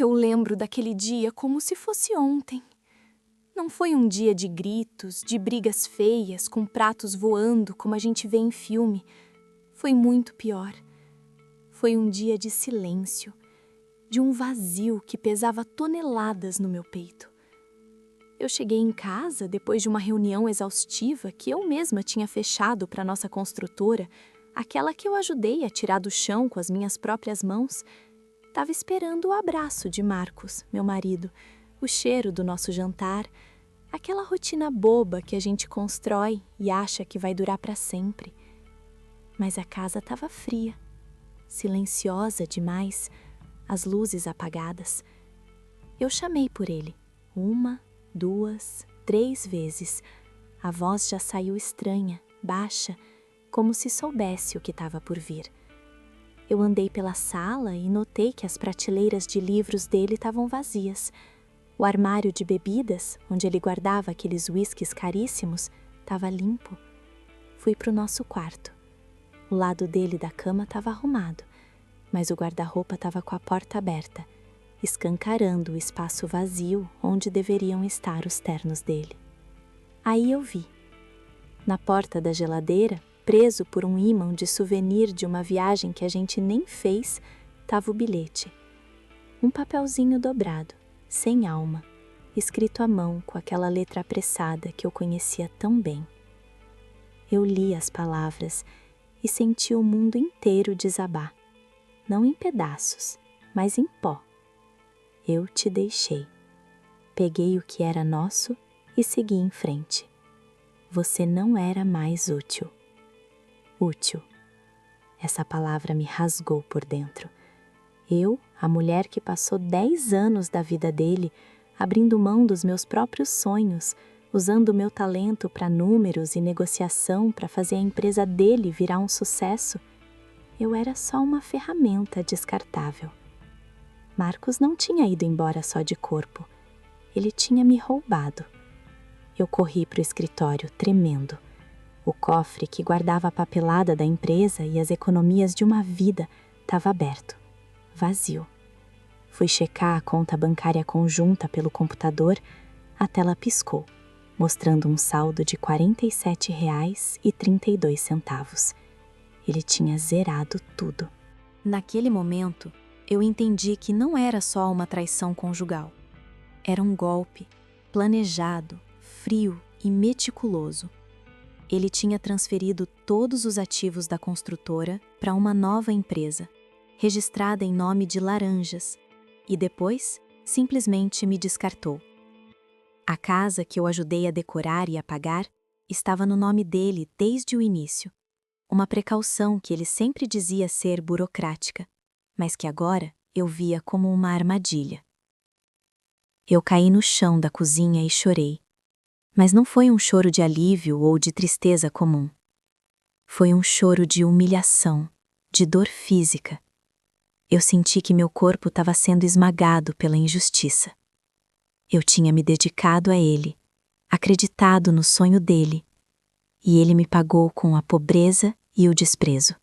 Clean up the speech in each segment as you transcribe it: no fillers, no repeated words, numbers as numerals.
Eu lembro daquele dia como se fosse ontem. Não foi um dia de gritos, de brigas feias, com pratos voando como a gente vê em filme. Foi muito pior. Foi um dia de silêncio, de um vazio que pesava toneladas no meu peito. Eu cheguei em casa depois de uma reunião exaustiva que eu mesma tinha fechado para nossa construtora, aquela que eu ajudei a tirar do chão com as minhas próprias mãos. Estava esperando o abraço de Marcos, meu marido, o cheiro do nosso jantar, aquela rotina boba que a gente constrói e acha que vai durar para sempre. Mas a casa estava fria, silenciosa demais, as luzes apagadas. Eu chamei por ele, 1, 2, 3 vezes. A voz já saiu estranha, baixa, como se soubesse o que estava por vir. Eu andei pela sala e notei que as prateleiras de livros dele estavam vazias. O armário de bebidas, onde ele guardava aqueles uísques caríssimos, estava limpo. Fui para o nosso quarto. O lado dele da cama estava arrumado, mas o guarda-roupa estava com a porta aberta, escancarando o espaço vazio onde deveriam estar os ternos dele. Aí eu vi. Na porta da geladeira, preso por um ímã de souvenir de uma viagem que a gente nem fez, estava o bilhete. Um papelzinho dobrado, sem alma, escrito à mão com aquela letra apressada que eu conhecia tão bem. Eu li as palavras e senti o mundo inteiro desabar, não em pedaços, mas em pó. Eu te deixei. Peguei o que era nosso e segui em frente. Você não era mais útil. Útil. Essa palavra me rasgou por dentro. Eu, a mulher que passou 10 anos da vida dele, abrindo mão dos meus próprios sonhos, usando o meu talento para números e negociação para fazer a empresa dele virar um sucesso, eu era só uma ferramenta descartável. Marcos não tinha ido embora só de corpo. Ele tinha me roubado. Eu corri para o escritório, tremendo. O cofre que guardava a papelada da empresa e as economias de uma vida estava aberto, vazio. Fui checar a conta bancária conjunta pelo computador, a tela piscou, mostrando um saldo de R$ 47,32. Ele tinha zerado tudo. Naquele momento, eu entendi que não era só uma traição conjugal. Era um golpe, planejado, frio e meticuloso. Ele tinha transferido todos os ativos da construtora para uma nova empresa, registrada em nome de Laranjas, e depois simplesmente me descartou. A casa que eu ajudei a decorar e a pagar estava no nome dele desde o início, uma precaução que ele sempre dizia ser burocrática, mas que agora eu via como uma armadilha. Eu caí no chão da cozinha e chorei. Mas não foi um choro de alívio ou de tristeza comum. Foi um choro de humilhação, de dor física. Eu senti que meu corpo estava sendo esmagado pela injustiça. Eu tinha me dedicado a ele, acreditado no sonho dele, e ele me pagou com a pobreza e o desprezo.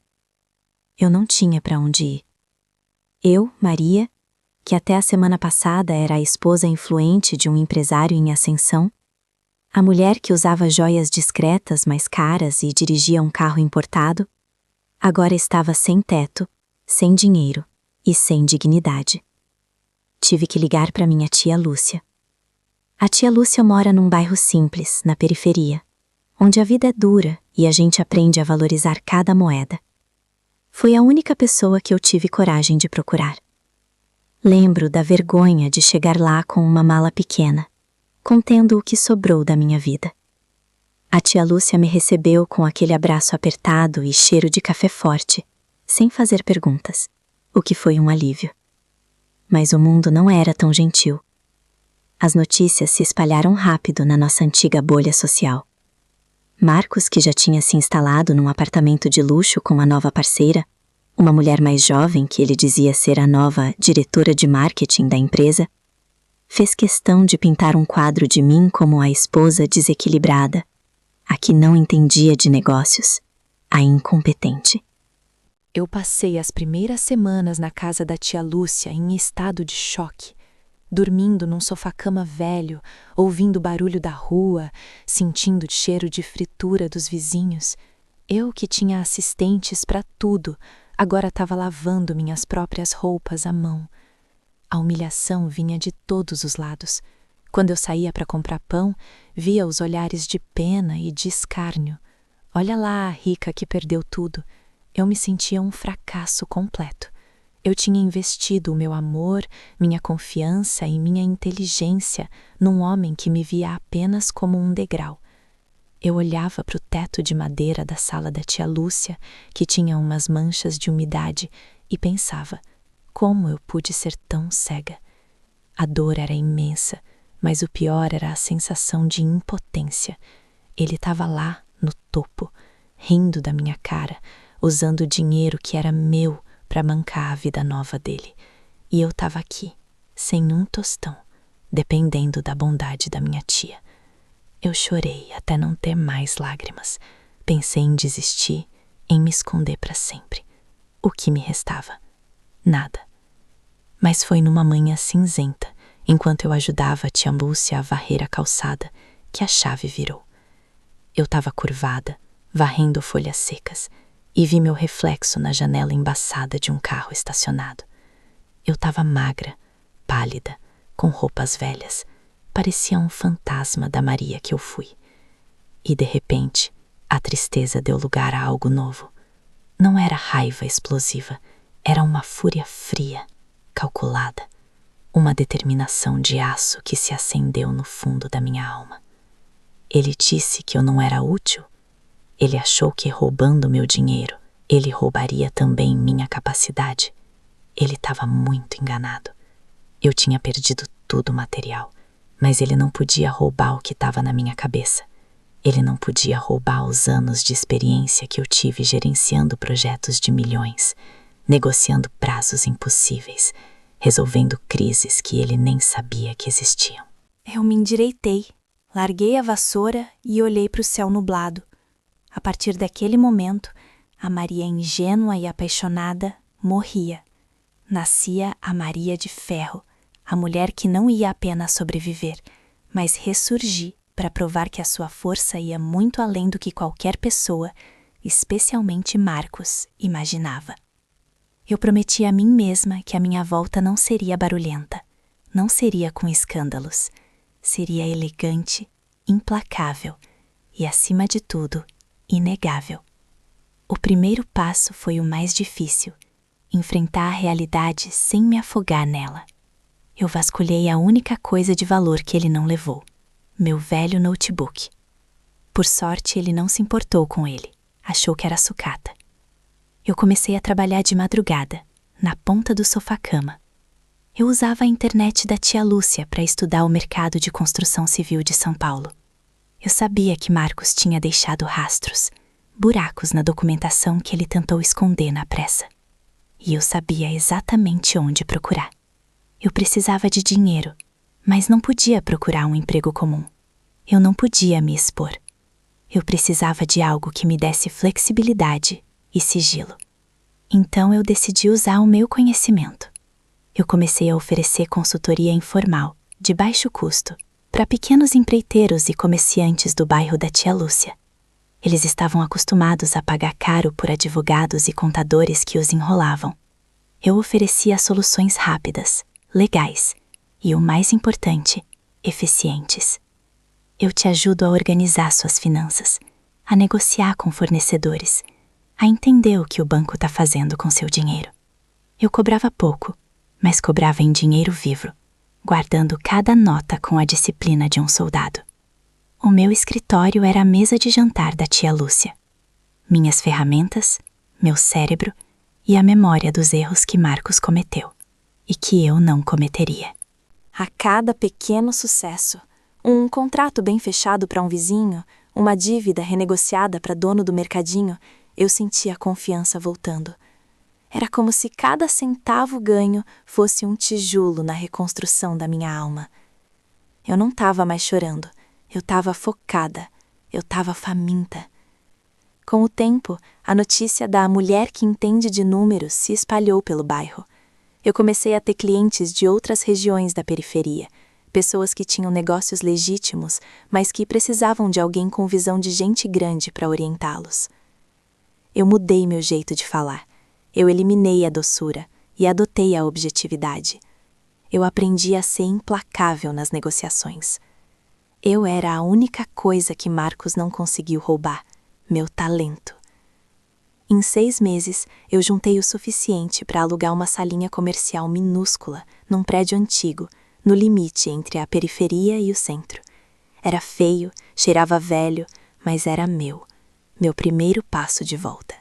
Eu não tinha para onde ir. Eu, Maria, que até a semana passada era a esposa influente de um empresário em ascensão, a mulher que usava joias discretas mais caras e dirigia um carro importado, agora estava sem teto, sem dinheiro e sem dignidade. Tive que ligar para minha tia Lúcia. A tia Lúcia mora num bairro simples, na periferia, onde a vida é dura e a gente aprende a valorizar cada moeda. Foi a única pessoa que eu tive coragem de procurar. Lembro da vergonha de chegar lá com uma mala pequena, contendo o que sobrou da minha vida. A tia Lúcia me recebeu com aquele abraço apertado e cheiro de café forte, sem fazer perguntas, o que foi um alívio. Mas o mundo não era tão gentil. As notícias se espalharam rápido na nossa antiga bolha social. Marcos, que já tinha se instalado num apartamento de luxo com a nova parceira, uma mulher mais jovem que ele dizia ser a nova diretora de marketing da empresa, fez questão de pintar um quadro de mim como a esposa desequilibrada, a que não entendia de negócios, a incompetente. Eu passei as primeiras semanas na casa da tia Lúcia em estado de choque, dormindo num sofá-cama velho, ouvindo o barulho da rua, sentindo o cheiro de fritura dos vizinhos. Eu, que tinha assistentes para tudo, agora estava lavando minhas próprias roupas à mão. A humilhação vinha de todos os lados. Quando eu saía para comprar pão, via os olhares de pena e de escárnio. Olha lá a rica que perdeu tudo. Eu me sentia um fracasso completo. Eu tinha investido o meu amor, minha confiança e minha inteligência num homem que me via apenas como um degrau. Eu olhava para o teto de madeira da sala da tia Lúcia, que tinha umas manchas de umidade, e pensava, como eu pude ser tão cega? A dor era imensa, mas o pior era a sensação de impotência. Ele estava lá, no topo, rindo da minha cara, usando o dinheiro que era meu para bancar a vida nova dele. E eu estava aqui, sem um tostão, dependendo da bondade da minha tia. Eu chorei até não ter mais lágrimas. Pensei em desistir, em me esconder para sempre. O que me restava? Nada. Mas foi numa manhã cinzenta, enquanto eu ajudava a tia Lúcia a varrer a calçada, que a chave virou. Eu estava curvada, varrendo folhas secas, e vi meu reflexo na janela embaçada de um carro estacionado. Eu estava magra, pálida, com roupas velhas. Parecia um fantasma da Maria que eu fui. E, de repente, a tristeza deu lugar a algo novo. Não era raiva explosiva, era uma fúria fria, calculada, uma determinação de aço que se acendeu no fundo da minha alma. Ele disse que eu não era útil. Ele achou que, roubando meu dinheiro, ele roubaria também minha capacidade. Ele estava muito enganado. Eu tinha perdido tudo material, mas ele não podia roubar o que estava na minha cabeça. Ele não podia roubar os anos de experiência que eu tive gerenciando projetos de milhões, negociando prazos impossíveis, resolvendo crises que ele nem sabia que existiam. Eu me endireitei, larguei a vassoura e olhei para o céu nublado. A partir daquele momento, a Maria ingênua e apaixonada morria. Nascia a Maria de Ferro, a mulher que não ia apenas sobreviver, mas ressurgir para provar que a sua força ia muito além do que qualquer pessoa, especialmente Marcos, imaginava. Eu prometi a mim mesma que a minha volta não seria barulhenta, não seria com escândalos, seria elegante, implacável e, acima de tudo, inegável. O primeiro passo foi o mais difícil, enfrentar a realidade sem me afogar nela. Eu vasculhei a única coisa de valor que ele não levou, meu velho notebook. Por sorte, ele não se importou com ele, achou que era sucata. Eu comecei a trabalhar de madrugada, na ponta do sofá-cama. Eu usava a internet da tia Lúcia para estudar o mercado de construção civil de São Paulo. Eu sabia que Marcos tinha deixado rastros, buracos na documentação que ele tentou esconder na pressa. E eu sabia exatamente onde procurar. Eu precisava de dinheiro, mas não podia procurar um emprego comum. Eu não podia me expor. Eu precisava de algo que me desse flexibilidade e sigilo. Então eu decidi usar o meu conhecimento. Eu comecei a oferecer consultoria informal, de baixo custo, para pequenos empreiteiros e comerciantes do bairro da tia Lúcia. Eles estavam acostumados a pagar caro por advogados e contadores que os enrolavam. Eu oferecia soluções rápidas, legais e, o mais importante, eficientes. Eu te ajudo a organizar suas finanças, a negociar com fornecedores, a entender o que o banco está fazendo com seu dinheiro. Eu cobrava pouco, mas cobrava em dinheiro vivo, guardando cada nota com a disciplina de um soldado. O meu escritório era a mesa de jantar da tia Lúcia. Minhas ferramentas, meu cérebro e a memória dos erros que Marcos cometeu e que eu não cometeria. A cada pequeno sucesso, um contrato bem fechado para um vizinho, uma dívida renegociada para dono do mercadinho, eu sentia a confiança voltando. Era como se cada centavo ganho fosse um tijolo na reconstrução da minha alma. Eu não estava mais chorando, eu estava focada, eu estava faminta. Com o tempo, a notícia da mulher que entende de números se espalhou pelo bairro. Eu comecei a ter clientes de outras regiões da periferia, pessoas que tinham negócios legítimos, mas que precisavam de alguém com visão de gente grande para orientá-los. Eu mudei meu jeito de falar. Eu eliminei a doçura e adotei a objetividade. Eu aprendi a ser implacável nas negociações. Eu era a única coisa que Marcos não conseguiu roubar, meu talento. Em 6 meses, eu juntei o suficiente para alugar uma salinha comercial minúscula num prédio antigo, no limite entre a periferia e o centro. Era feio, cheirava velho, mas era meu primeiro passo de volta.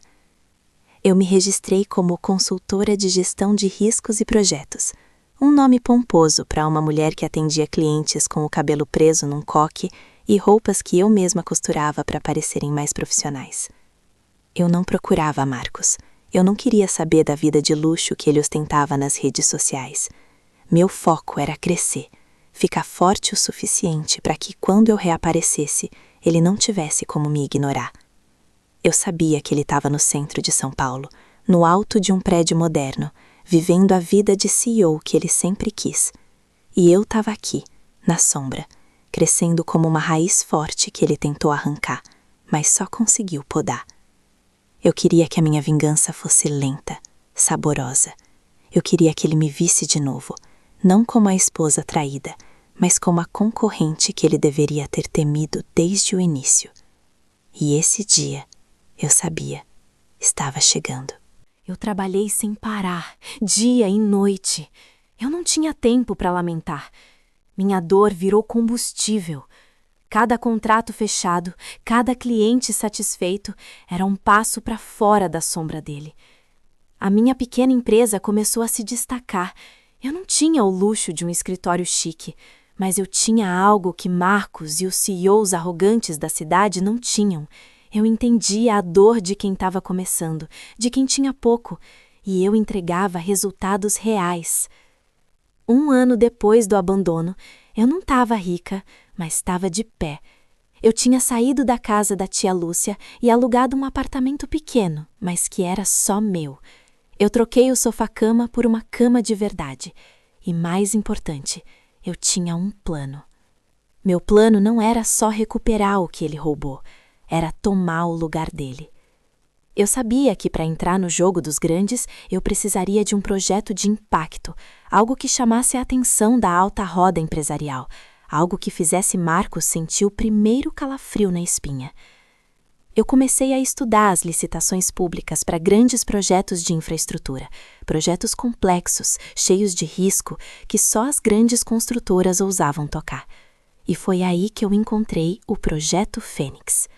Eu me registrei como consultora de gestão de riscos e projetos, um nome pomposo para uma mulher que atendia clientes com o cabelo preso num coque e roupas que eu mesma costurava para parecerem mais profissionais. Eu não procurava Marcos. Eu não queria saber da vida de luxo que ele ostentava nas redes sociais. Meu foco era crescer, ficar forte o suficiente para que, quando eu reaparecesse, ele não tivesse como me ignorar. Eu sabia que ele estava no centro de São Paulo, no alto de um prédio moderno, vivendo a vida de CEO que ele sempre quis. E eu estava aqui, na sombra, crescendo como uma raiz forte que ele tentou arrancar, mas só conseguiu podar. Eu queria que a minha vingança fosse lenta, saborosa. Eu queria que ele me visse de novo, não como a esposa traída, mas como a concorrente que ele deveria ter temido desde o início. E esse dia, eu sabia, estava chegando. Eu trabalhei sem parar, dia e noite. Eu não tinha tempo para lamentar. Minha dor virou combustível. Cada contrato fechado, cada cliente satisfeito era um passo para fora da sombra dele. A minha pequena empresa começou a se destacar. Eu não tinha o luxo de um escritório chique, mas eu tinha algo que Marcos e os CEOs arrogantes da cidade não tinham. Eu entendia a dor de quem estava começando, de quem tinha pouco, e eu entregava resultados reais. 1 ano depois do abandono, eu não estava rica, mas estava de pé. Eu tinha saído da casa da tia Lúcia e alugado um apartamento pequeno, mas que era só meu. Eu troquei o sofá-cama por uma cama de verdade. E mais importante, eu tinha um plano. Meu plano não era só recuperar o que ele roubou, era tomar o lugar dele. Eu sabia que para entrar no jogo dos grandes, eu precisaria de um projeto de impacto, algo que chamasse a atenção da alta roda empresarial, algo que fizesse Marcos sentir o primeiro calafrio na espinha. Eu comecei a estudar as licitações públicas para grandes projetos de infraestrutura, projetos complexos, cheios de risco, que só as grandes construtoras ousavam tocar. E foi aí que eu encontrei o Projeto Fênix.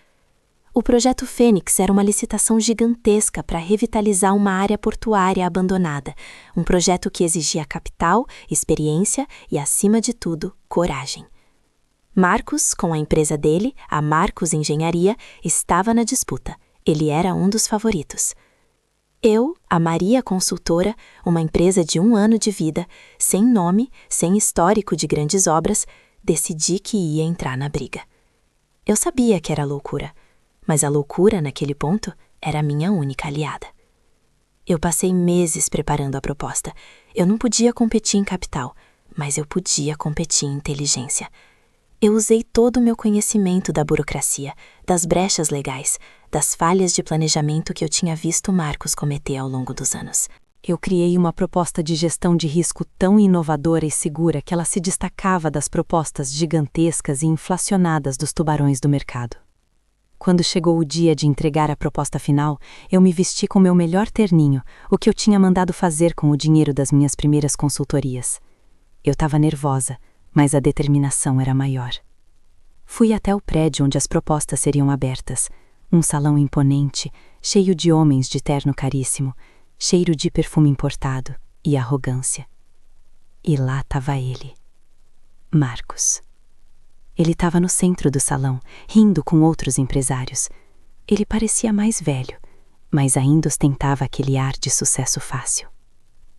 O Projeto Fênix era uma licitação gigantesca para revitalizar uma área portuária abandonada, um projeto que exigia capital, experiência e, acima de tudo, coragem. Marcos, com a empresa dele, a Marcos Engenharia, estava na disputa. Ele era um dos favoritos. Eu, a Maria Consultora, uma empresa de 1 ano de vida, sem nome, sem histórico de grandes obras, decidi que ia entrar na briga. Eu sabia que era loucura, mas a loucura, naquele ponto, era a minha única aliada. Eu passei meses preparando a proposta. Eu não podia competir em capital, mas eu podia competir em inteligência. Eu usei todo o meu conhecimento da burocracia, das brechas legais, das falhas de planejamento que eu tinha visto Marcos cometer ao longo dos anos. Eu criei uma proposta de gestão de risco tão inovadora e segura que ela se destacava das propostas gigantescas e inflacionadas dos tubarões do mercado. Quando chegou o dia de entregar a proposta final, eu me vesti com meu melhor terninho, o que eu tinha mandado fazer com o dinheiro das minhas primeiras consultorias. Eu estava nervosa, mas a determinação era maior. Fui até o prédio onde as propostas seriam abertas, um salão imponente, cheio de homens de terno caríssimo, cheiro de perfume importado e arrogância. E lá estava ele, Marcos. Ele estava no centro do salão, rindo com outros empresários. Ele parecia mais velho, mas ainda ostentava aquele ar de sucesso fácil.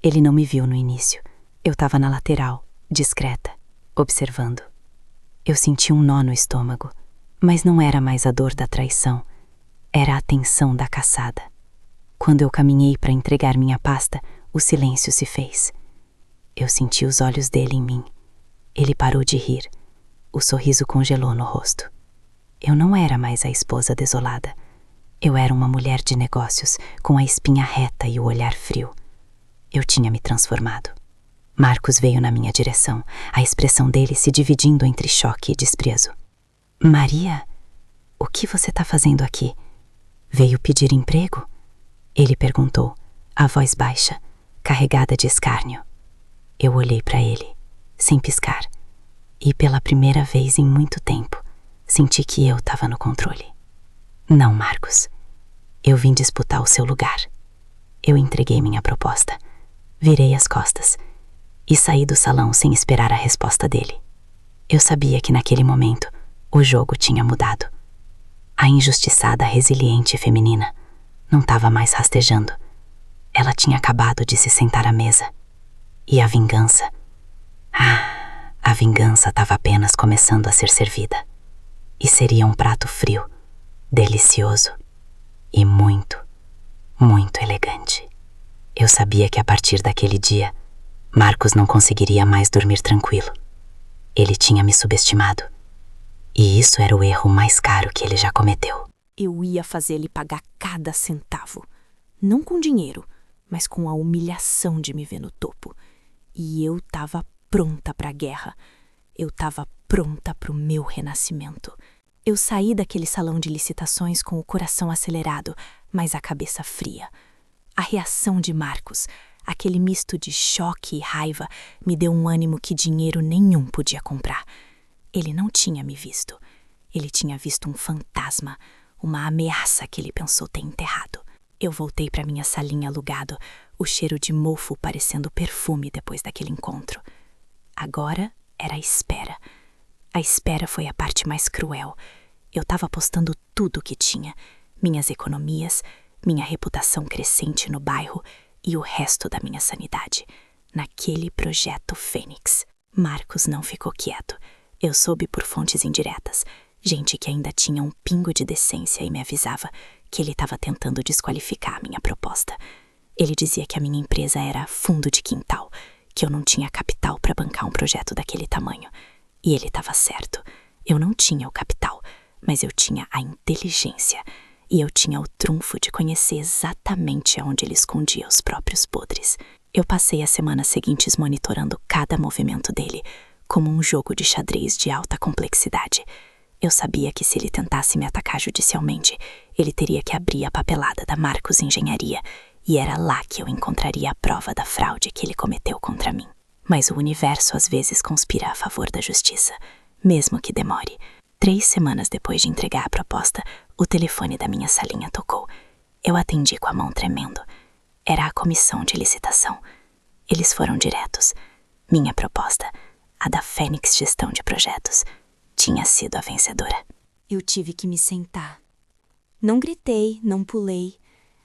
Ele não me viu no início. Eu estava na lateral, discreta, observando. Eu senti um nó no estômago, mas não era mais a dor da traição. Era a tensão da caçada. Quando eu caminhei para entregar minha pasta, o silêncio se fez. Eu senti os olhos dele em mim. Ele parou de rir. O sorriso congelou no rosto. Eu não era mais a esposa desolada. Eu era uma mulher de negócios, com a espinha reta e o olhar frio. Eu tinha me transformado. Marcos veio na minha direção, a expressão dele se dividindo entre choque e desprezo. Maria, o que você está fazendo aqui? Veio pedir emprego? Ele perguntou, a voz baixa, carregada de escárnio. Eu olhei para ele, sem piscar, e pela primeira vez em muito tempo, senti que eu estava no controle. Não, Marcos. Eu vim disputar o seu lugar. Eu entreguei minha proposta, virei as costas e saí do salão sem esperar a resposta dele. Eu sabia que naquele momento o jogo tinha mudado. A injustiçada resiliente feminina não estava mais rastejando. Ela tinha acabado de se sentar à mesa. E a vingança? A vingança estava apenas começando a ser servida. E seria um prato frio, delicioso e muito, muito elegante. Eu sabia que a partir daquele dia, Marcos não conseguiria mais dormir tranquilo. Ele tinha me subestimado. E isso era o erro mais caro que ele já cometeu. Eu ia fazer ele pagar cada centavo. Não com dinheiro, mas com a humilhação de me ver no topo. E eu estava pronta para a guerra. Eu estava pronta para o meu renascimento. Eu saí daquele salão de licitações com o coração acelerado, mas a cabeça fria. A reação de Marcos, aquele misto de choque e raiva, me deu um ânimo que dinheiro nenhum podia comprar. Ele não tinha me visto. Ele tinha visto um fantasma, uma ameaça que ele pensou ter enterrado. Eu voltei para minha salinha alugado, o cheiro de mofo parecendo perfume depois daquele encontro. Agora era a espera. A espera foi a parte mais cruel. Eu estava apostando tudo o que tinha, minhas economias, minha reputação crescente no bairro e o resto da minha sanidade, naquele projeto Fênix. Marcos não ficou quieto. Eu soube por fontes indiretas, gente que ainda tinha um pingo de decência e me avisava que ele estava tentando desqualificar a minha proposta. Ele dizia que a minha empresa era fundo de quintal, que eu não tinha capital para bancar um projeto daquele tamanho. E ele estava certo. Eu não tinha o capital, mas eu tinha a inteligência. E eu tinha o trunfo de conhecer exatamente aonde ele escondia os próprios podres. Eu passei as semanas seguintes monitorando cada movimento dele, como um jogo de xadrez de alta complexidade. Eu sabia que se ele tentasse me atacar judicialmente, ele teria que abrir a papelada da Marcos Engenharia, e era lá que eu encontraria a prova da fraude que ele cometeu contra mim. Mas o universo às vezes conspira a favor da justiça, mesmo que demore. 3 semanas depois de entregar a proposta, o telefone da minha salinha tocou. Eu atendi com a mão tremendo. Era a comissão de licitação. Eles foram diretos. Minha proposta, a da Fênix Gestão de Projetos, tinha sido a vencedora. Eu tive que me sentar. Não gritei, não pulei.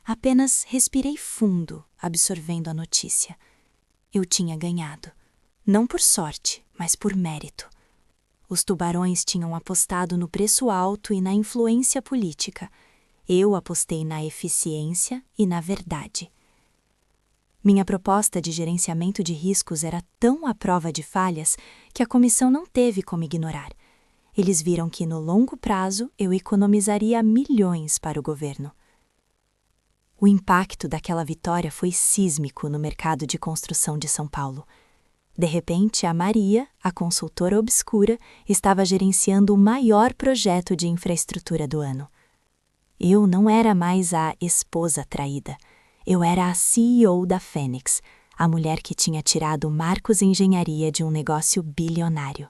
Apenas respirei fundo, absorvendo a notícia. Eu tinha ganhado. Não por sorte, mas por mérito. Os tubarões tinham apostado no preço alto e na influência política. Eu apostei na eficiência e na verdade. Minha proposta de gerenciamento de riscos era tão à prova de falhas que a comissão não teve como ignorar. Eles viram que, no longo prazo, eu economizaria milhões para o governo. O impacto daquela vitória foi sísmico no mercado de construção de São Paulo. De repente, a Maria, a consultora obscura, estava gerenciando o maior projeto de infraestrutura do ano. Eu não era mais a esposa traída. Eu era a CEO da Fênix, a mulher que tinha tirado Marcos Engenharia de um negócio bilionário.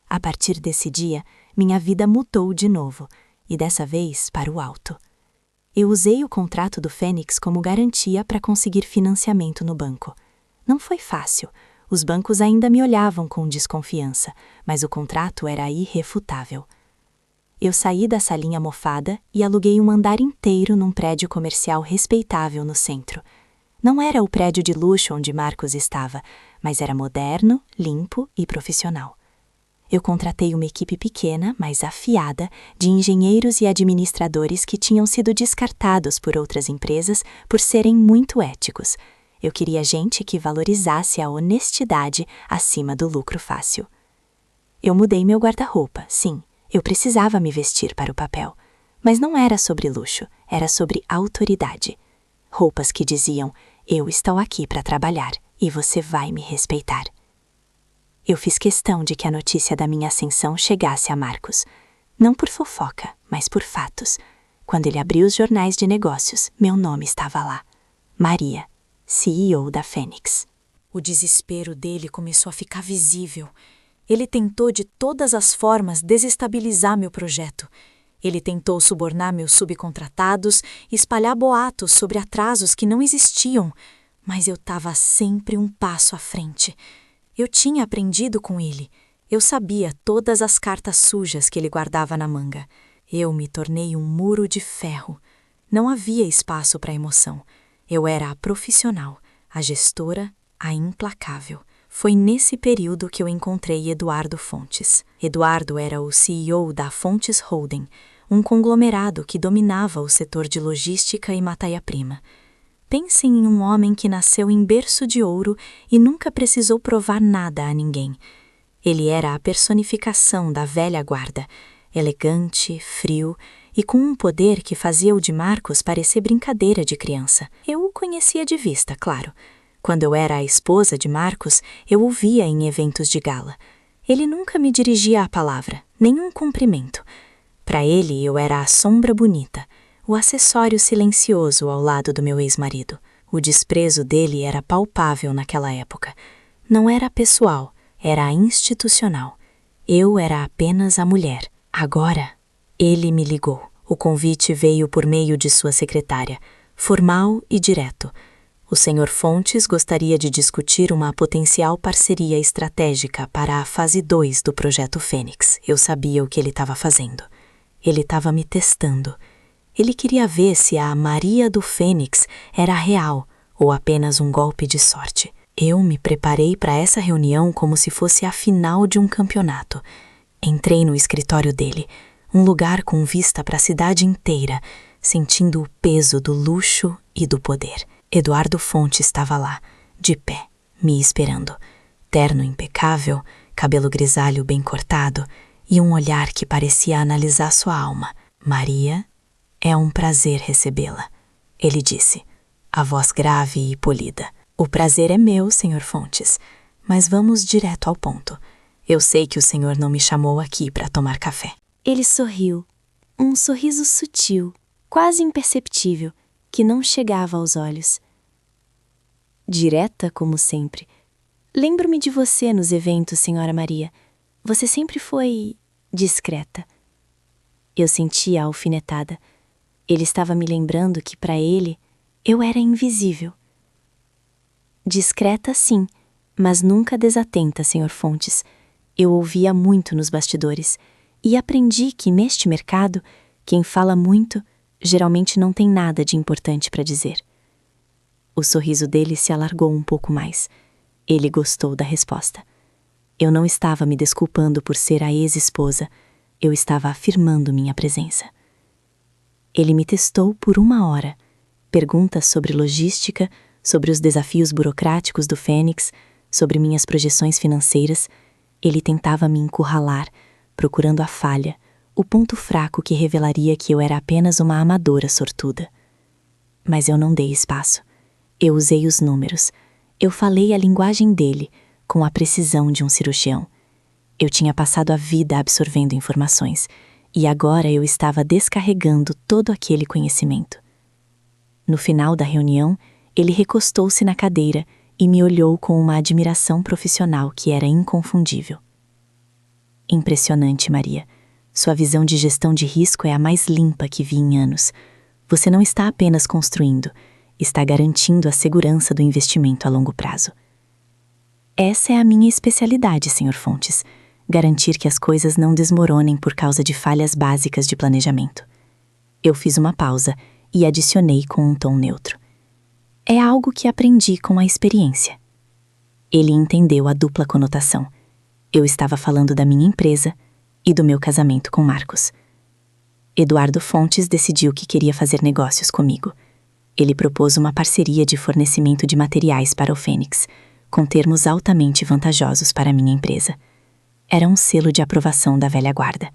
A partir desse dia, minha vida mudou de novo, e dessa vez para o alto. Eu usei o contrato do Fênix como garantia para conseguir financiamento no banco. Não foi fácil. Os bancos ainda me olhavam com desconfiança, mas o contrato era irrefutável. Eu saí da salinha mofada e aluguei um andar inteiro num prédio comercial respeitável no centro. Não era o prédio de luxo onde Marcos estava, mas era moderno, limpo e profissional. Eu contratei uma equipe pequena, mas afiada, de engenheiros e administradores que tinham sido descartados por outras empresas por serem muito éticos. Eu queria gente que valorizasse a honestidade acima do lucro fácil. Eu mudei meu guarda-roupa, sim, eu precisava me vestir para o papel. Mas não era sobre luxo, era sobre autoridade. Roupas que diziam, eu estou aqui para trabalhar e você vai me respeitar. Eu fiz questão de que a notícia da minha ascensão chegasse a Marcos. Não por fofoca, mas por fatos. Quando ele abriu os jornais de negócios, meu nome estava lá. Maria, CEO da Fênix. O desespero dele começou a ficar visível. Ele tentou de todas as formas desestabilizar meu projeto. Ele tentou subornar meus subcontratados e espalhar boatos sobre atrasos que não existiam, mas eu estava sempre um passo à frente. Eu tinha aprendido com ele. Eu sabia todas as cartas sujas que ele guardava na manga. Eu me tornei um muro de ferro. Não havia espaço para emoção. Eu era a profissional, a gestora, a implacável. Foi nesse período que eu encontrei Eduardo Fontes. Eduardo era o CEO da Fontes Holding, um conglomerado que dominava o setor de logística e matéria-prima. Pensem em um homem que nasceu em berço de ouro e nunca precisou provar nada a ninguém. Ele era a personificação da velha guarda, elegante, frio e com um poder que fazia o de Marcos parecer brincadeira de criança. Eu o conhecia de vista, claro. Quando eu era a esposa de Marcos, eu o via em eventos de gala. Ele nunca me dirigia a palavra, nenhum cumprimento. Para ele, eu era a sombra bonita, o acessório silencioso ao lado do meu ex-marido. O desprezo dele era palpável naquela época. Não era pessoal, era institucional. Eu era apenas a mulher. Agora, ele me ligou. O convite veio por meio de sua secretária, formal e direto. O Sr. Fontes gostaria de discutir uma potencial parceria estratégica para a fase 2 do Projeto Fênix. Eu sabia o que ele estava fazendo. Ele estava me testando. Ele queria ver se a Maria do Fênix era real ou apenas um golpe de sorte. Eu me preparei para essa reunião como se fosse a final de um campeonato. Entrei no escritório dele, um lugar com vista para a cidade inteira, sentindo o peso do luxo e do poder. Eduardo Fontes estava lá, de pé, me esperando. Terno impecável, cabelo grisalho bem cortado e um olhar que parecia analisar sua alma. Maria, é um prazer recebê-la, ele disse, a voz grave e polida. O prazer é meu, Sr. Fontes, mas vamos direto ao ponto. Eu sei que o senhor não me chamou aqui para tomar café. Ele sorriu, um sorriso sutil, quase imperceptível, que não chegava aos olhos. Direta como sempre. Lembro-me de você nos eventos, Senhora Maria. Você sempre foi discreta. Eu sentia a alfinetada. Ele estava me lembrando que, para ele, eu era invisível. Discreta, sim, mas nunca desatenta, Sr. Fontes. Eu ouvia muito nos bastidores e aprendi que, neste mercado, quem fala muito geralmente não tem nada de importante para dizer. O sorriso dele se alargou um pouco mais. Ele gostou da resposta. Eu não estava me desculpando por ser a ex-esposa, eu estava afirmando minha presença. Ele me testou por 1 hora. Perguntas sobre logística, sobre os desafios burocráticos do Fênix, sobre minhas projeções financeiras. Ele tentava me encurralar, procurando a falha, o ponto fraco que revelaria que eu era apenas uma amadora sortuda. Mas eu não dei espaço. Eu usei os números. Eu falei a linguagem dele, com a precisão de um cirurgião. Eu tinha passado a vida absorvendo informações, e agora eu estava descarregando todo aquele conhecimento. No final da reunião, ele recostou-se na cadeira e me olhou com uma admiração profissional que era inconfundível. Impressionante, Maria. Sua visão de gestão de risco é a mais limpa que vi em anos. Você não está apenas construindo, está garantindo a segurança do investimento a longo prazo. Essa é a minha especialidade, Sr. Fontes, garantir que as coisas não desmoronem por causa de falhas básicas de planejamento. Eu fiz uma pausa e adicionei com um tom neutro. É algo que aprendi com a experiência. Ele entendeu a dupla conotação. Eu estava falando da minha empresa e do meu casamento com Marcos. Eduardo Fontes decidiu que queria fazer negócios comigo. Ele propôs uma parceria de fornecimento de materiais para o Fênix, com termos altamente vantajosos para a minha empresa. Era um selo de aprovação da velha guarda.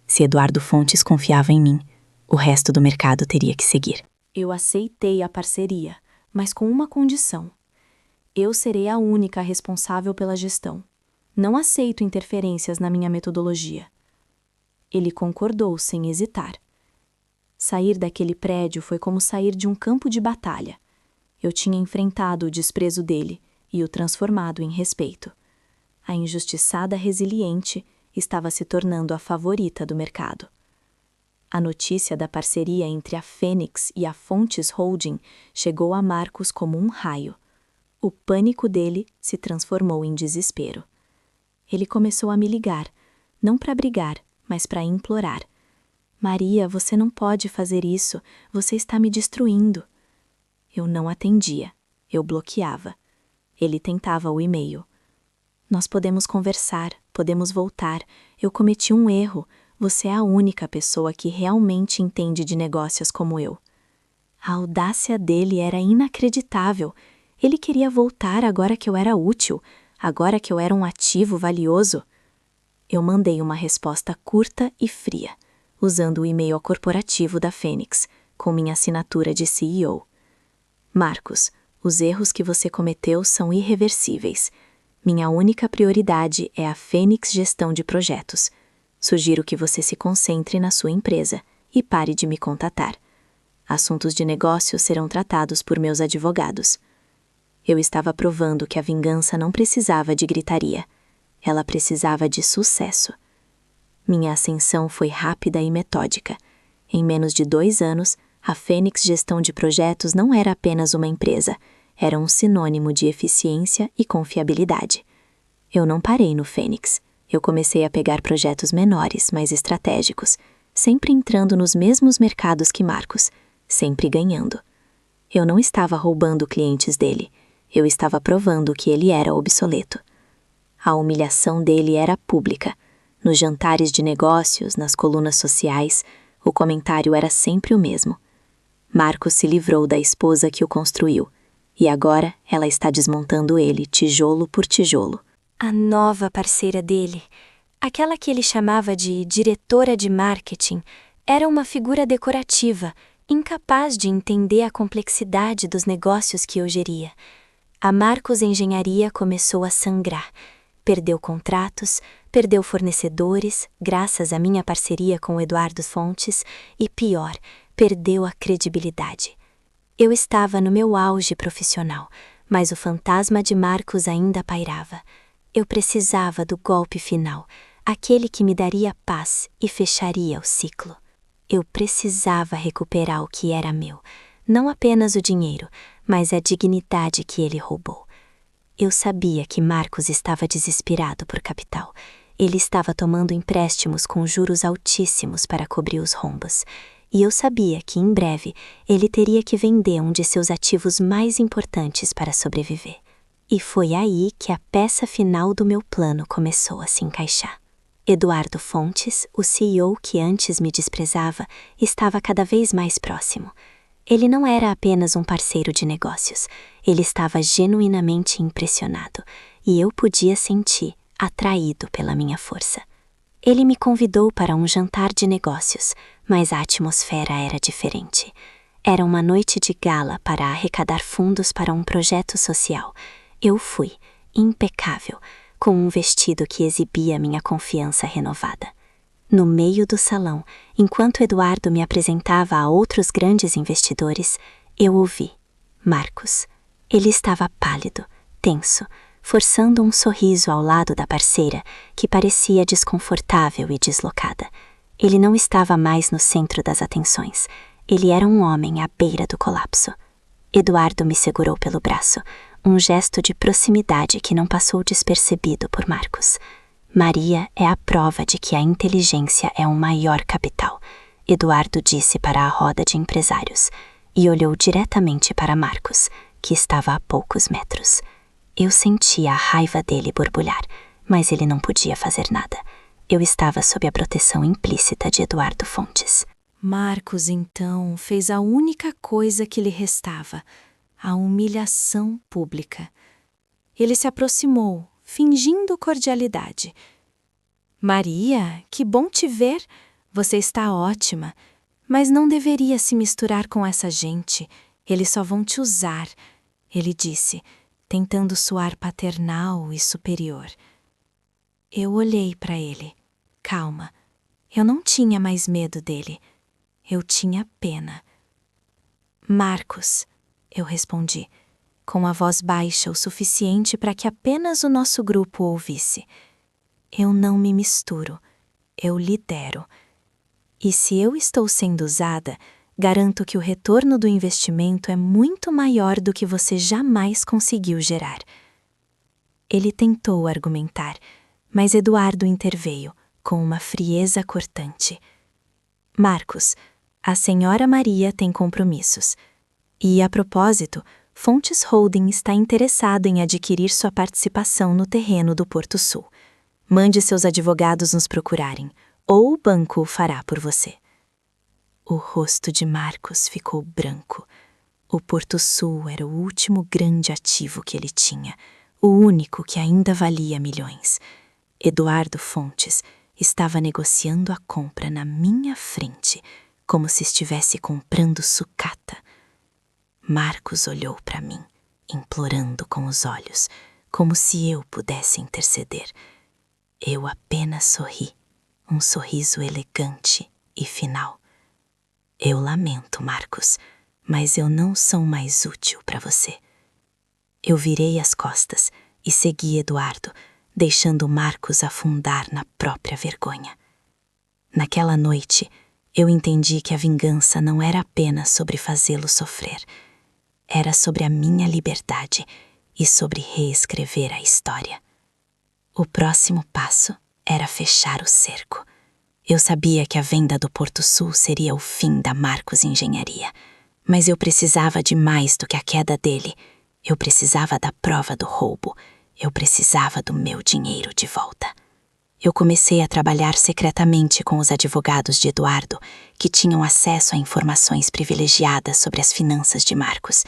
Se Eduardo Fontes confiava em mim, o resto do mercado teria que seguir. Eu aceitei a parceria, mas com uma condição. Eu serei a única responsável pela gestão. Não aceito interferências na minha metodologia. Ele concordou sem hesitar. Sair daquele prédio foi como sair de um campo de batalha. Eu tinha enfrentado o desprezo dele e o transformado em respeito. A injustiçada resiliente estava se tornando a favorita do mercado. A notícia da parceria entre a Fênix e a Fontes Holding chegou a Marcos como um raio. O pânico dele se transformou em desespero. Ele começou a me ligar, não para brigar, mas para implorar. Maria, você não pode fazer isso, você está me destruindo. Eu não atendia, eu bloqueava. Ele tentava o e-mail. Nós podemos conversar, podemos voltar. Eu cometi um erro. Você é a única pessoa que realmente entende de negócios como eu. A audácia dele era inacreditável. Ele queria voltar agora que eu era útil, agora que eu era um ativo valioso. Eu mandei uma resposta curta e fria, usando o e-mail corporativo da Fênix, com minha assinatura de CEO. Marcos, os erros que você cometeu são irreversíveis. Minha única prioridade é a Fênix Gestão de Projetos. Sugiro que você se concentre na sua empresa e pare de me contatar. Assuntos de negócio serão tratados por meus advogados. Eu estava provando que a vingança não precisava de gritaria. Ela precisava de sucesso. Minha ascensão foi rápida e metódica. Em menos de 2 anos, a Fênix Gestão de Projetos não era apenas uma empresa, era um sinônimo de eficiência e confiabilidade. Eu não parei no Fênix. Eu comecei a pegar projetos menores, mais estratégicos, sempre entrando nos mesmos mercados que Marcos, sempre ganhando. Eu não estava roubando clientes dele, eu estava provando que ele era obsoleto. A humilhação dele era pública. Nos jantares de negócios, nas colunas sociais, o comentário era sempre o mesmo. Marcos se livrou da esposa que o construiu, e agora ela está desmontando ele tijolo por tijolo. A nova parceira dele, aquela que ele chamava de diretora de marketing, era uma figura decorativa, incapaz de entender a complexidade dos negócios que eu geria. A Marcos Engenharia começou a sangrar. Perdeu contratos, perdeu fornecedores, graças à minha parceria com o Eduardo Fontes, e pior, perdeu a credibilidade. Eu estava no meu auge profissional, mas o fantasma de Marcos ainda pairava. Eu precisava do golpe final, aquele que me daria paz e fecharia o ciclo. Eu precisava recuperar o que era meu, não apenas o dinheiro, mas a dignidade que ele roubou. Eu sabia que Marcos estava desesperado por capital. Ele estava tomando empréstimos com juros altíssimos para cobrir os rombos. E eu sabia que, em breve, ele teria que vender um de seus ativos mais importantes para sobreviver. E foi aí que a peça final do meu plano começou a se encaixar. Eduardo Fontes, o CEO que antes me desprezava, estava cada vez mais próximo. Ele não era apenas um parceiro de negócios, ele estava genuinamente impressionado, e eu podia sentir atraído pela minha força. Ele me convidou para um jantar de negócios, mas a atmosfera era diferente. Era uma noite de gala para arrecadar fundos para um projeto social. Eu fui, impecável, com um vestido que exibia minha confiança renovada. No meio do salão, enquanto Eduardo me apresentava a outros grandes investidores, eu ouvi Marcos. Ele estava pálido, tenso, forçando um sorriso ao lado da parceira, que parecia desconfortável e deslocada. Ele não estava mais no centro das atenções. Ele era um homem à beira do colapso. Eduardo me segurou pelo braço, um gesto de proximidade que não passou despercebido por Marcos. Maria é a prova de que a inteligência é o maior capital, Eduardo disse para a roda de empresários, e olhou diretamente para Marcos, que estava a poucos metros. Eu sentia a raiva dele borbulhar. mas ele não podia fazer nada. Eu estava sob a proteção implícita de Eduardo Fontes. Marcos, então, fez a única coisa que lhe restava: a humilhação pública. Ele se aproximou, fingindo cordialidade. Maria, que bom te ver. Você está ótima, mas não deveria se misturar com essa gente. Eles só vão te usar, ele disse, tentando soar paternal e superior. Eu olhei para ele. Calma. Eu não tinha mais medo dele. Eu tinha pena. Marcos, eu respondi, com a voz baixa o suficiente para que apenas o nosso grupo ouvisse. Eu não me misturo. Eu lidero. E se eu estou sendo usada, garanto que o retorno do investimento é muito maior do que você jamais conseguiu gerar. Ele tentou argumentar, mas Eduardo interveio, com uma frieza cortante. Marcos, a senhora Maria tem compromissos. E, a propósito, Fontes Holding está interessado em adquirir sua participação no terreno do Porto Sul. Mande seus advogados nos procurarem, ou o banco o fará por você. O rosto de Marcos ficou branco. O Porto Sul era o último grande ativo que ele tinha, o único que ainda valia milhões. Eduardo Fontes estava negociando a compra na minha frente, como se estivesse comprando sucata. Marcos olhou para mim, implorando com os olhos, como se eu pudesse interceder. Eu apenas sorri, um sorriso elegante e final. Eu lamento, Marcos, mas eu não sou mais útil para você. Eu virei as costas e segui Eduardo, deixando Marcos afundar na própria vergonha. Naquela noite, eu entendi que a vingança não era apenas sobre fazê-lo sofrer. Era sobre a minha liberdade e sobre reescrever a história. O próximo passo era fechar o cerco. Eu sabia que a venda do Porto Sul seria o fim da Marcos Engenharia, mas eu precisava de mais do que a queda dele. Eu precisava da prova do roubo. Eu precisava do meu dinheiro de volta. Eu comecei a trabalhar secretamente com os advogados de Eduardo, que tinham acesso a informações privilegiadas sobre as finanças de Marcos.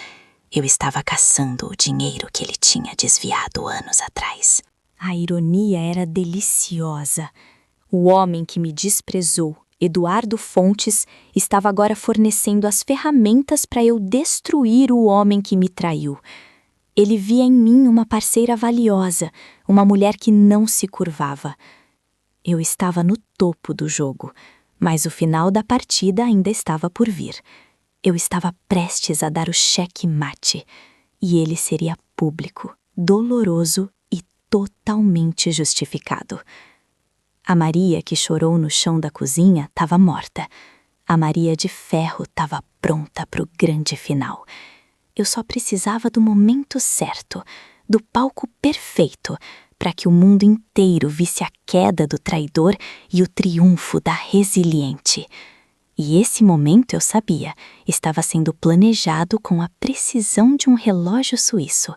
Eu estava caçando o dinheiro que ele tinha desviado anos atrás. A ironia era deliciosa. O homem que me desprezou, Eduardo Fontes, estava agora fornecendo as ferramentas para eu destruir o homem que me traiu. Ele via em mim uma parceira valiosa, uma mulher que não se curvava. Eu estava no topo do jogo, mas o final da partida ainda estava por vir. Eu estava prestes a dar o cheque-mate, e ele seria público, doloroso e totalmente justificado. A Maria que chorou no chão da cozinha estava morta. A Maria de Ferro estava pronta para o grande final. Eu só precisava do momento certo, do palco perfeito, para que o mundo inteiro visse a queda do traidor e o triunfo da resiliente. E esse momento, eu sabia, estava sendo planejado com a precisão de um relógio suíço.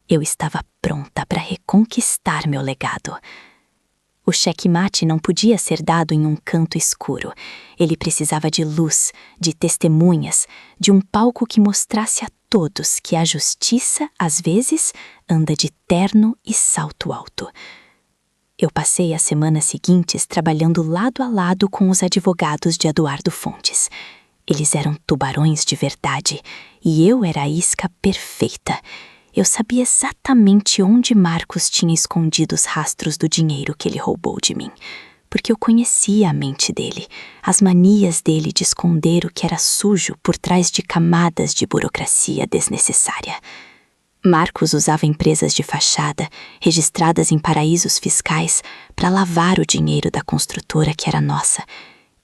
Eu estava pronta para reconquistar meu legado. O checkmate não podia ser dado em um canto escuro. Ele precisava de luz, de testemunhas, de um palco que mostrasse a todos que a justiça, às vezes, anda de terno e salto alto. Eu passei as semanas seguintes trabalhando lado a lado com os advogados de Eduardo Fontes. Eles eram tubarões de verdade, e eu era a isca perfeita. Eu sabia exatamente onde Marcos tinha escondido os rastros do dinheiro que ele roubou de mim, porque eu conhecia a mente dele, as manias dele de esconder o que era sujo por trás de camadas de burocracia desnecessária. Marcos usava empresas de fachada, registradas em paraísos fiscais, para lavar o dinheiro da construtora que era nossa.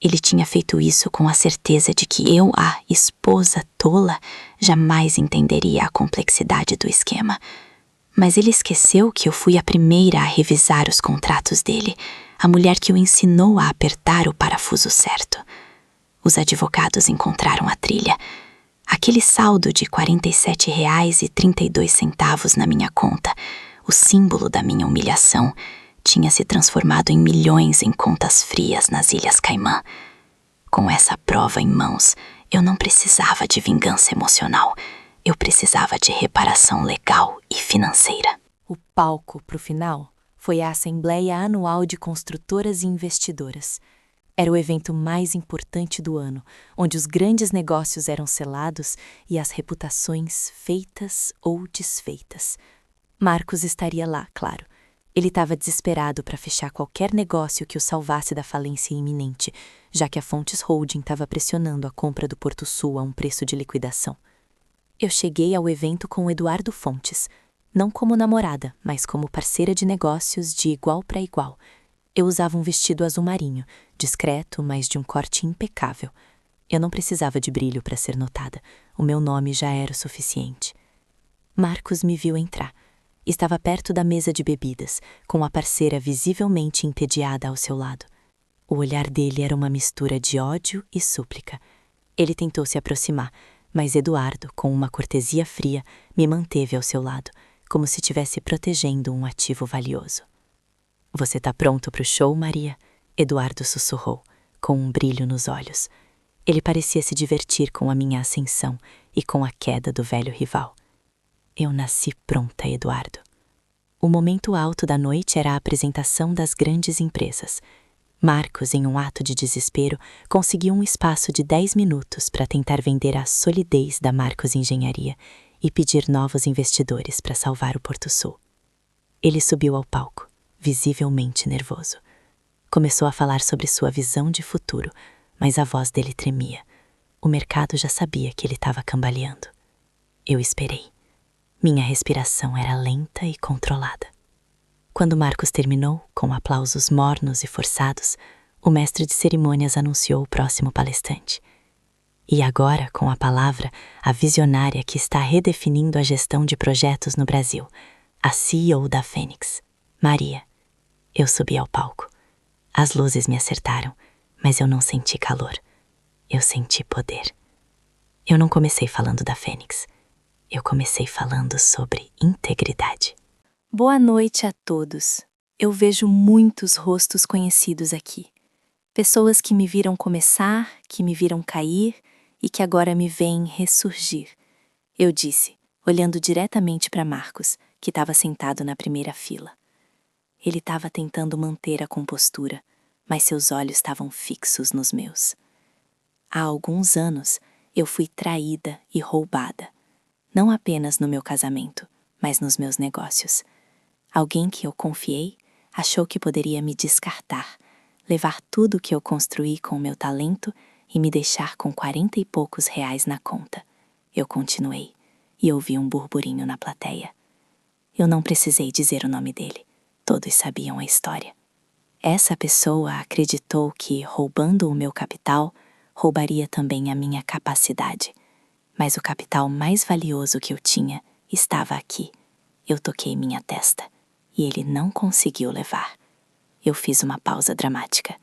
Ele tinha feito isso com a certeza de que eu, a esposa tola, jamais entenderia a complexidade do esquema. Mas ele esqueceu que eu fui a primeira a revisar os contratos dele, a mulher que o ensinou a apertar o parafuso certo. Os advogados encontraram a trilha. Aquele saldo de R$ 47,32 na minha conta, o símbolo da minha humilhação, tinha se transformado em milhões em contas frias nas Ilhas Caimã. Com essa prova em mãos, eu não precisava de vingança emocional. Eu precisava de reparação legal e financeira. O palco, para o final, foi a Assembleia Anual de Construtoras e Investidoras. Era o evento mais importante do ano, onde os grandes negócios eram selados e as reputações feitas ou desfeitas. Marcos estaria lá, claro. Ele estava desesperado para fechar qualquer negócio que o salvasse da falência iminente, já que a Fontes Holding estava pressionando a compra do Porto Sul a um preço de liquidação. Eu cheguei ao evento com o Eduardo Fontes, não como namorada, mas como parceira de negócios de igual para igual. Eu usava um vestido azul marinho, discreto, mas de um corte impecável. Eu não precisava de brilho para ser notada. O meu nome já era o suficiente. Marcos me viu entrar. Estava perto da mesa de bebidas, com a parceira visivelmente entediada ao seu lado. O olhar dele era uma mistura de ódio e súplica. Ele tentou se aproximar, mas Eduardo, com uma cortesia fria, me manteve ao seu lado, como se estivesse protegendo um ativo valioso. Você tá pronto para o show, Maria? Eduardo sussurrou, com um brilho nos olhos. Ele parecia se divertir com a minha ascensão e com a queda do velho rival. Eu nasci pronta, Eduardo. O momento alto da noite era a apresentação das grandes empresas. Marcos, em um ato de desespero, conseguiu um espaço de 10 minutos para tentar vender a solidez da Marcos Engenharia e pedir novos investidores para salvar o Porto Sul. Ele subiu ao palco, visivelmente nervoso. Começou a falar sobre sua visão de futuro, mas a voz dele tremia. O mercado já sabia que ele estava cambaleando. Eu esperei. Minha respiração era lenta e controlada. Quando Marcos terminou, com aplausos mornos e forçados, o mestre de cerimônias anunciou o próximo palestrante. E agora, com a palavra, a visionária que está redefinindo a gestão de projetos no Brasil, a CEO da Fênix, Maria. Eu subi ao palco. As luzes me acertaram, mas eu não senti calor. Eu senti poder. Eu não comecei falando da Fênix. Eu comecei falando sobre integridade. Boa noite a todos. Eu vejo muitos rostos conhecidos aqui. Pessoas que me viram começar, que me viram cair e que agora me veem ressurgir. Eu disse, olhando diretamente para Marcos, que estava sentado na primeira fila. Ele estava tentando manter a compostura, mas seus olhos estavam fixos nos meus. Há alguns anos, eu fui traída e roubada. Não apenas no meu casamento, mas nos meus negócios. Alguém que eu confiei achou que poderia me descartar, levar tudo o que eu construí com o meu talento e me deixar com 40 e poucos reais na conta. Eu continuei e ouvi um burburinho na plateia. Eu não precisei dizer o nome dele. Todos sabiam a história. Essa pessoa acreditou que, roubando o meu capital, roubaria também a minha capacidade. Mas o capital mais valioso que eu tinha estava aqui. Eu toquei minha testa e ele não conseguiu levar. Eu fiz uma pausa dramática.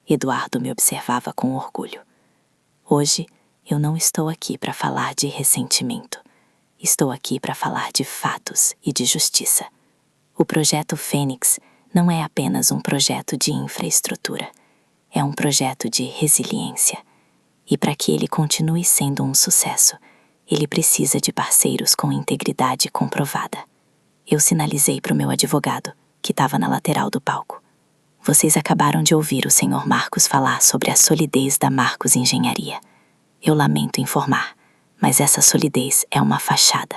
Eduardo me observava com orgulho. Hoje, eu não estou aqui para falar de ressentimento. Estou aqui para falar de fatos e de justiça. O projeto Fênix não é apenas um projeto de infraestrutura. É um projeto de resiliência. E para que ele continue sendo um sucesso, ele precisa de parceiros com integridade comprovada. Eu sinalizei para o meu advogado, que estava na lateral do palco. Vocês acabaram de ouvir o Sr. Marcos falar sobre a solidez da Marcos Engenharia. Eu lamento informar, mas essa solidez é uma fachada.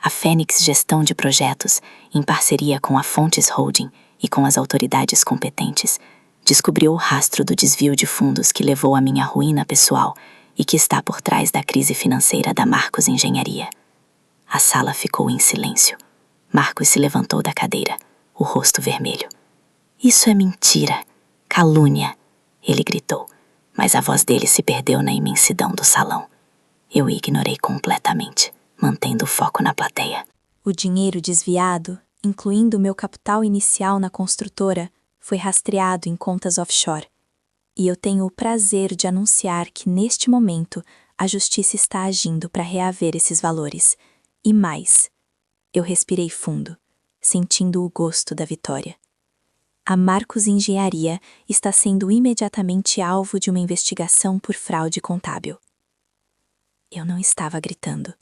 A Fênix Gestão de Projetos, em parceria com a Fontes Holding e com as autoridades competentes, descobriu o rastro do desvio de fundos que levou à minha ruína pessoal e que está por trás da crise financeira da Marcos Engenharia. A sala ficou em silêncio. Marcos se levantou da cadeira, o rosto vermelho. Isso é mentira, calúnia, ele gritou, mas a voz dele se perdeu na imensidão do salão. Eu o ignorei completamente, mantendo o foco na plateia. O dinheiro desviado, incluindo o meu capital inicial na construtora, foi rastreado em contas offshore. E eu tenho o prazer de anunciar que, neste momento, a justiça está agindo para reaver esses valores. E mais. Eu respirei fundo, sentindo o gosto da vitória. A Marcos Engenharia está sendo imediatamente alvo de uma investigação por fraude contábil. Eu não estava gritando.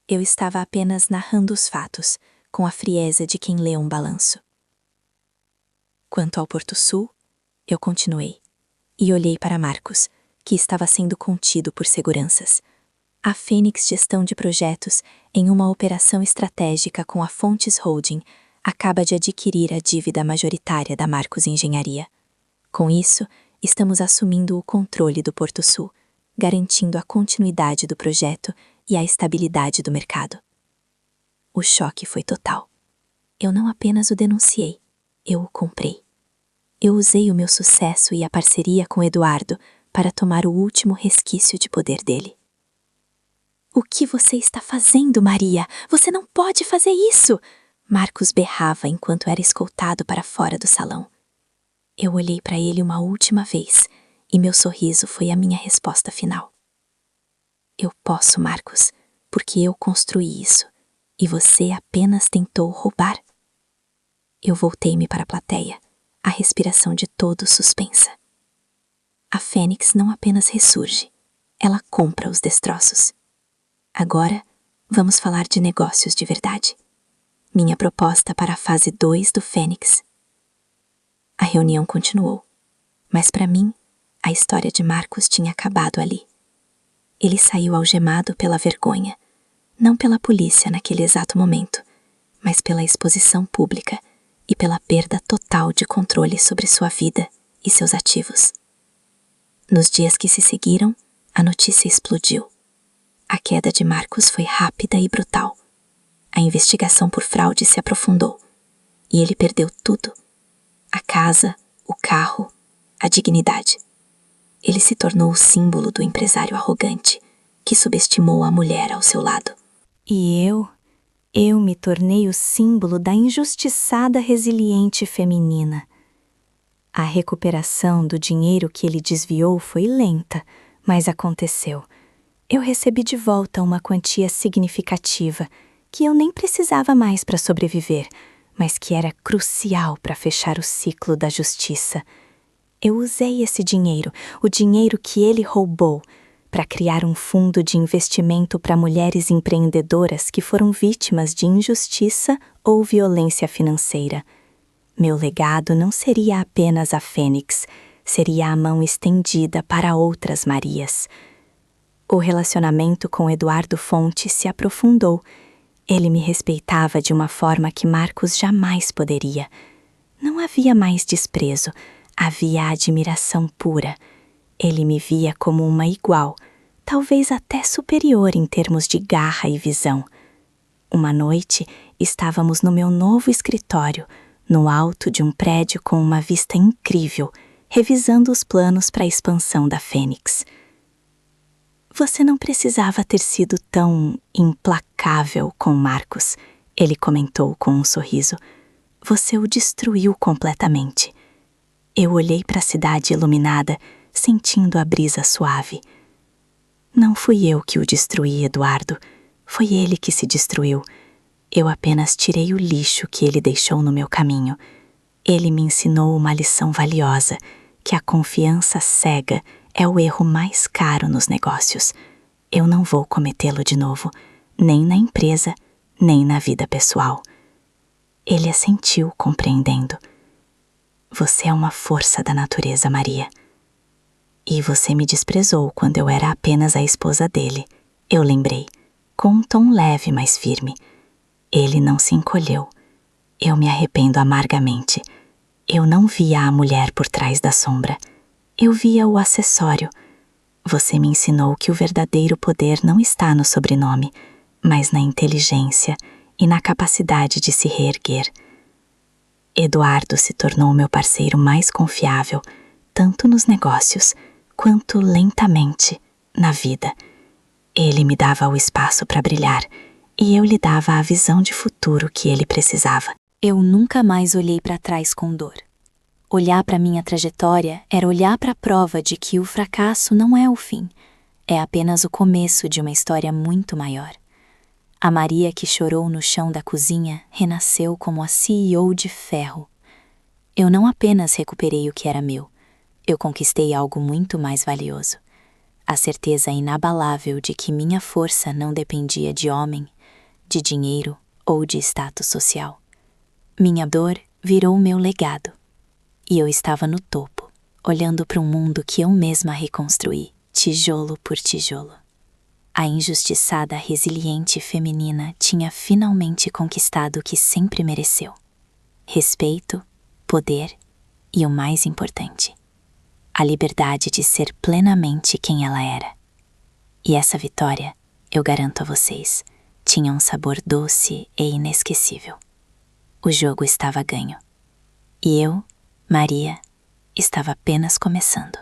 Eu estava apenas narrando os fatos, com a frieza de quem lê um balanço. Quanto ao Porto Sul, eu continuei, e olhei para Marcos, que estava sendo contido por seguranças. A Fênix Gestão de Projetos, em uma operação estratégica com a Fontes Holding, acaba de adquirir a dívida majoritária da Marcos Engenharia. Com isso, estamos assumindo o controle do Porto Sul, garantindo a continuidade do projeto e a estabilidade do mercado. O choque foi total. Eu não apenas o denunciei, eu o comprei. Eu usei o meu sucesso e a parceria com Eduardo para tomar o último resquício de poder dele. O que você está fazendo, Maria? Você não pode fazer isso! Marcos berrava enquanto era escoltado para fora do salão. Eu olhei para ele uma última vez e meu sorriso foi a minha resposta final. Eu posso, Marcos, porque eu construí isso e você apenas tentou roubar. Eu voltei-me para a plateia, a respiração de todos suspensa. A Fênix não apenas ressurge, ela compra os destroços. Agora, vamos falar de negócios de verdade. Minha proposta para a fase 2 do Fênix. A reunião continuou, mas para mim, a história de Marcos tinha acabado ali. Ele saiu algemado pela vergonha, não pela polícia naquele exato momento, mas pela exposição pública e pela perda total de controle sobre sua vida e seus ativos. Nos dias que se seguiram, a notícia explodiu. A queda de Marcos foi rápida e brutal. A investigação por fraude se aprofundou e ele perdeu tudo: a casa, o carro, a dignidade. Ele se tornou o símbolo do empresário arrogante que subestimou a mulher ao seu lado. E eu me tornei o símbolo da injustiçada resiliente feminina. A recuperação do dinheiro que ele desviou foi lenta, mas aconteceu. Eu recebi de volta uma quantia significativa que eu nem precisava mais para sobreviver, mas que era crucial para fechar o ciclo da justiça. Eu usei esse dinheiro, o dinheiro que ele roubou, para criar um fundo de investimento para mulheres empreendedoras que foram vítimas de injustiça ou violência financeira. Meu legado não seria apenas a Fênix, seria a mão estendida para outras Marias. O relacionamento com Eduardo Fonte se aprofundou. Ele me respeitava de uma forma que Marcos jamais poderia. Não havia mais desprezo, havia admiração pura. Ele me via como uma igual, talvez até superior em termos de garra e visão. Uma noite, estávamos no meu novo escritório, no alto de um prédio com uma vista incrível, revisando os planos para a expansão da Fênix. Você não precisava ter sido tão implacável com Marcos, ele comentou com um sorriso. Você o destruiu completamente. Eu olhei para a cidade iluminada, sentindo a brisa suave. Não fui eu que o destruí, Eduardo. Foi ele que se destruiu. Eu apenas tirei o lixo que ele deixou no meu caminho. Ele me ensinou uma lição valiosa, que a confiança cega é o erro mais caro nos negócios. Eu não vou cometê-lo de novo, nem na empresa, nem na vida pessoal. Ele assentiu, compreendendo. Você é uma força da natureza, Maria. E você me desprezou quando eu era apenas a esposa dele, eu lembrei, com um tom leve, mas firme. Ele não se encolheu. Eu me arrependo amargamente. Eu não via a mulher por trás da sombra. Eu via o acessório. Você me ensinou que o verdadeiro poder não está no sobrenome, mas na inteligência e na capacidade de se reerguer. Eduardo se tornou meu parceiro mais confiável, tanto nos negócios quanto lentamente na vida. Ele me dava o espaço para brilhar e eu lhe dava a visão de futuro que ele precisava. Eu nunca mais olhei para trás com dor. Olhar para minha trajetória era olhar para a prova de que o fracasso não é o fim, é apenas o começo de uma história muito maior. A Maria que chorou no chão da cozinha renasceu como a CEO de ferro. Eu não apenas recuperei o que era meu, eu conquistei algo muito mais valioso. A certeza inabalável de que minha força não dependia de homem, de dinheiro ou de status social. Minha dor virou meu legado. E eu estava no topo, olhando para um mundo que eu mesma reconstruí, tijolo por tijolo. A injustiçada, resiliente feminina tinha finalmente conquistado o que sempre mereceu: respeito, poder e o mais importante, a liberdade de ser plenamente quem ela era. E essa vitória, eu garanto a vocês, tinha um sabor doce e inesquecível. O jogo estava ganho. E eu, Maria, estava apenas começando.